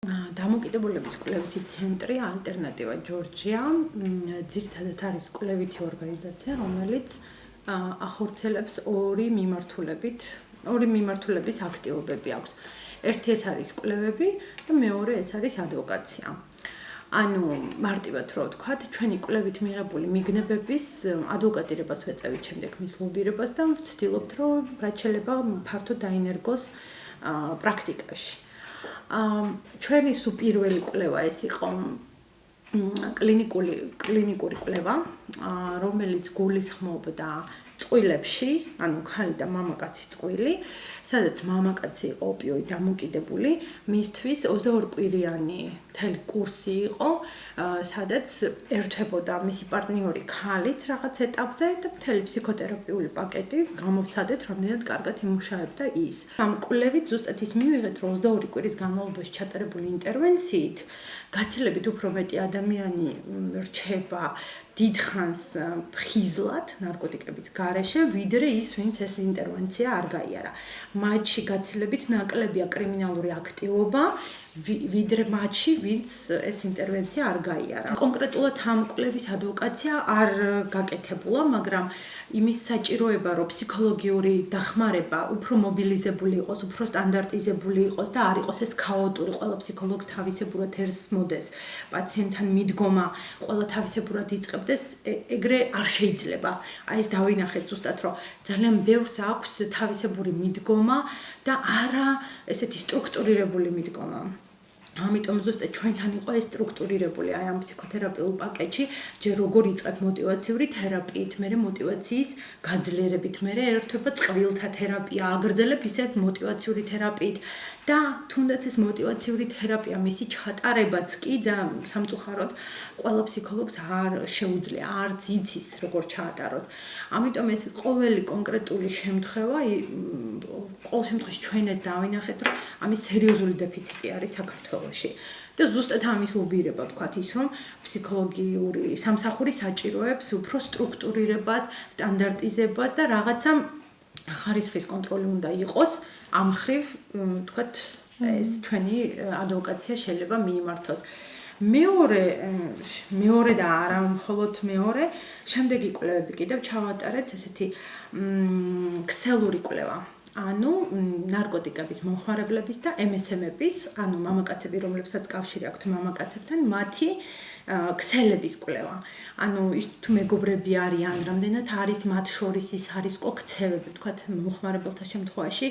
დამოკიდებულების კვლევითი ცენტრი ალტერნატივა ჯორჯია ძირითადად არის კვლევითი ორგანიზაცია, რომელიც ახორციელებს ორი მიმართულების აქტივობები აქვს. ერთი ეს არის კვლევები და მეორე ეს არის ადვოკაცია. ანუ მარტივად რო ვთქვათ, ჩვენი კვლევით მიღებული მიგნებების ადვოკატირებას ვეწევით შემდეგ მის ლობირებას და ვცდილობთ, რომ რაც შეიძლება ფართოდ დაინერგოს პრაქტიკაში. ჩვენი პირველი კვლევა ეს იყო კლინიკური კვლევა, რომელიც გულისხმობდა წყვილებში, ანუ ქალი და მამაკაცის წყვილი, სადაც მამაკაცი იყო ოპიოიდ დამოკიდებული, მისთვის 22 კვირიანი მთელი კურსი იყო, სადაც ერთვებოდა მისი პარტნიორი ქალიც რაღაც ეტაპზე და მთელი ფსიქოთერაპიული პაკეტი გამოვცადეთ, რამდენად კარგად იმუშავებდა ის. ამ კვლევით ზუსტად ის მივიღეთ, რომ 22 კვირის განმავლობაში ჩატარებული ინტერვენციით გაცილებით უფრო მეტი ადამიანი რჩება დიდხანს ფხიზლად ნარკოტიკების გარეშე, ვიდრე ის, ვინც ეს ინტერვენცია არ გაიარა. მათში გაცილებით ნაკლებია კრიმინალური აქტივობა, ვიდრე მათში, ვინც ეს ინტერვენცია არ გაიარა. კონკრეტულად ამ კვლევის ადვოკაცია არ გაკეთებულა, მაგრამ იმის საჭიროება, რომ ფსიქოლოგიური დახმარება უფრო მობილიზებული იყოს, უფრო სტანდარტიზებული იყოს და არ იყოს ეს ქაოტური, ყველა ფსიქოლოგს თავისებურად ერთს მოდეს, პაციენტთან მიდგომა, ყველა თავისებურად იწყებდეს, ეგრე არ შეიძლება. აი ეს დავინახეთ ზუსტად, რომ ძალიან ბევრს აქვს თავისებური მიდგომა და არა ესეთი სტრუქტურირებული მიდგომა. ამიტომ ზუსტად ჩვენთან იყო ეს სტრუქტურირებული აი ამ ფსიქოთერაპიულ პაკეტში, ჯერ როგორ იწყებ მოტივაციური თერაპიით, მერე მოტივაციის გაძლიერებით, მერე ერთვება წყვილთა თერაპია, აგრძელებ ისეთ მოტივაციური თერაპიით და თუნდაც ეს მოტივაციური თერაპია მისი ჩატარებაც კი ძალიან სამწუხაროდ ყველა ფსიქოლოგს არ შეუძლია, არც იცის როგორ ჩაატაროს. ამიტომ ეს ყოველი კონკრეტული შემთხვევა ყოველ შემთხვევაში ჩვენ ეს დავინახეთ, რომ ამის სერიოზული დეფიციტი არის საქართველოში. და ზუსტად ამის ლობირება ვთქვათ ის, რომ ფსიქოლოგიური სამსახური საჭიროებს უფრო სტრუქტურირებას, სტანდარტიზებას და რაღაცა ხარისხის კონტროლი უნდა იყოს. ამ მხრივ, ვთქვათ, ეს ჩვენი ადვოკაცია შეიძლება მიიმართოს. მეორე და არა მხოლოდ მეორე, შემდეგი კვლევები კიდევ ჩავატარეთ ესეთი ქსელური კვლევა. ანუ ნარკოტიკების მომხმარებლების და MSM-ების, ანუ მამაკაცები, რომლებსაც კავშირი აქვთ მამაკაცებთან, მათი ქსელების კვლევა. ანუ ის თუ მეგობრები არიან, რამდენად არის მათ შორის ის არისკო ქცევები, ვთქვათ, მომხმარებელთა შემთხვევაში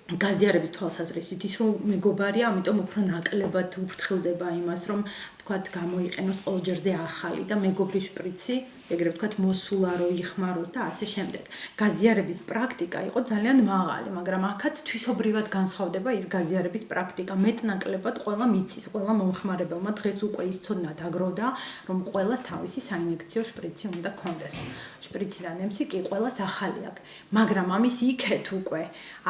გაზიარების თვალსაზრისით ის რომ მეგობარია, ამიტომ უფრო ნაკლებად უფრთხილდება იმას, რომ ვთქვათ, გამოიყენოს ყოველჯერზე ახალი და მეგობრის შპრიცი, ეგრევე ვთქვათ, მოსულა რო იხმაროს და ასე შემდეგ. გაზიარების პრაქტიკა იყო ძალიან მაღალი, მაგრამ აქაც თვისობრივად განსხვავდება ის გაზიარების პრაქტიკა. მეტნაკლებად ყველა მიცის, ყველა მომხმარებელმა დღეს უკვე იცოდნა დაგროვდა, რომ ყველას თავისი საინექციო შპრიცი უნდა ქონდეს. შპრიციდან ემსი კი ყველას ახალი აქვს, მაგრამ ამის იქეთ უკვე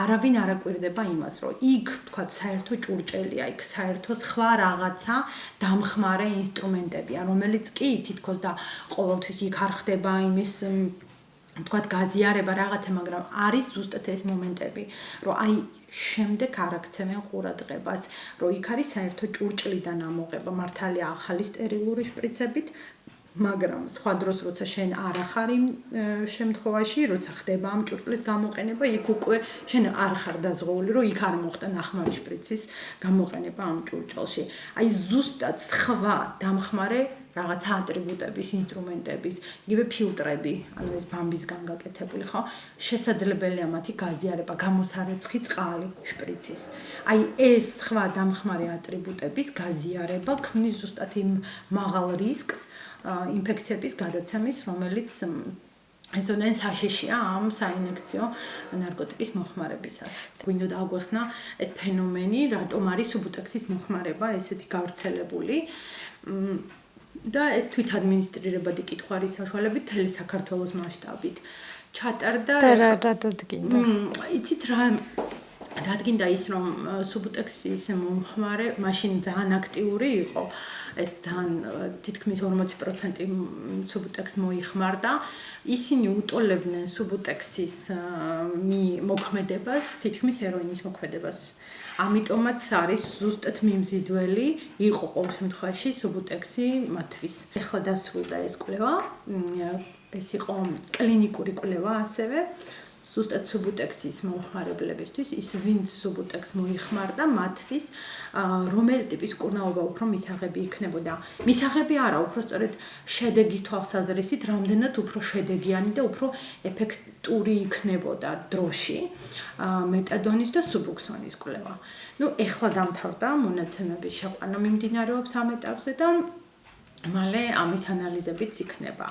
არავინ არ აკვირდება იმას, რომ იქ, ვთქვათ, საერთო ჭურჭელია, იქ საერთო სხვა რაღაცა დამხმარე ინსტრუმენტებია, რომელიც კი თითქოს და ყოველთვის იქ არ ხდება იმის ვთქვათ გაზიარება რაღაცა, მაგრამ არის ზუსტად ეს მომენტები, რომ აი შემდეგ არ აქცევენ ყურადღებას, რომ იქ არის საერთო ჭურჭლიდან ამოღება, მართალია ახალი სტერილური შპრიცებით, მაგრამ სხვა დროს როცა შენ არ ახარ იმ შემთხვევაში, როცა ხდება ამ ჭურჭლის გამოყენება, იქ უკვე შენ არ ხარ დაზღვეული, რომ იქ არ მოხდა ნახმარი შპრიცის გამოყენება ამ ჭურჭელში. აი ზუსტად სხვა დამხმარე რაღაცა ატრიბუტების, ინსტრუმენტების, იგივე ფილტრები, ანუ ეს ბამბისგან გაკეთებული, ხო? შესაძლებელია მათი გაზიარება, გამოსარეცხი წყალი შპრიცის. აი ეს სხვა დამხმარე ატრიბუტების გაზიარება ქმნის ზუსტად იმ მაღალ რისკს ინფექციების გადაცემის, რომელიც ესოდენ საშიშია ამ საინექციო ნარკოტიკის მოხმარებისას. გვინდა აგვეხსნა ეს ფენომენი, რატომ არის სუბუტექსის მოხმარება ესეთი გავრცელებული. და ეს თვითადმინისტრირებადი კითხვა არის საშუალებით მთელი საქართველოს მასშტაბით. ჩატარდა რა დადგინდა? იცით რა დადგინდა ის, რომ სუბუტექსის მომხმარე მაშინ ძალიან აქტიური იყო. ეს ძალიან თითქმის 40% სუბუტექს მოიხმარდა. ისინი უტოლებდნენ სუბუტექსის მოქმედებას, თითქმის ჰეროინის მოქმედებას. ამიტომაც არის ზუსტად მიმზიდველი იყო ყოველ შემთხვევაში სუბუტექსი მათთვის. ეხლა დასრულდა ეს კვლევა. ეს იყო კლინიკური კვლევა ასევე. ზუსტად სუბუტექსის მომხმარებლებისთვის, ის ვინც სუბუტექს მოიხმარდა, მათთვის რომელი ტიპის მკურნალობა უფრო მისაღები იქნებოდა. მისაღები არა, უფრო სწორედ შედეგის თვალსაზრისით, რამდენად უფრო შედეგიანი და უფრო ეფექტური იქნებოდა დროში მეტადონის და სუბუქსონის კვლევა. ეხლა დამთავრდა მონაცემების შეყვანა მიმდინარეობს ამ ეტაპზე და მალე ამის ანალიზებიც იქნება.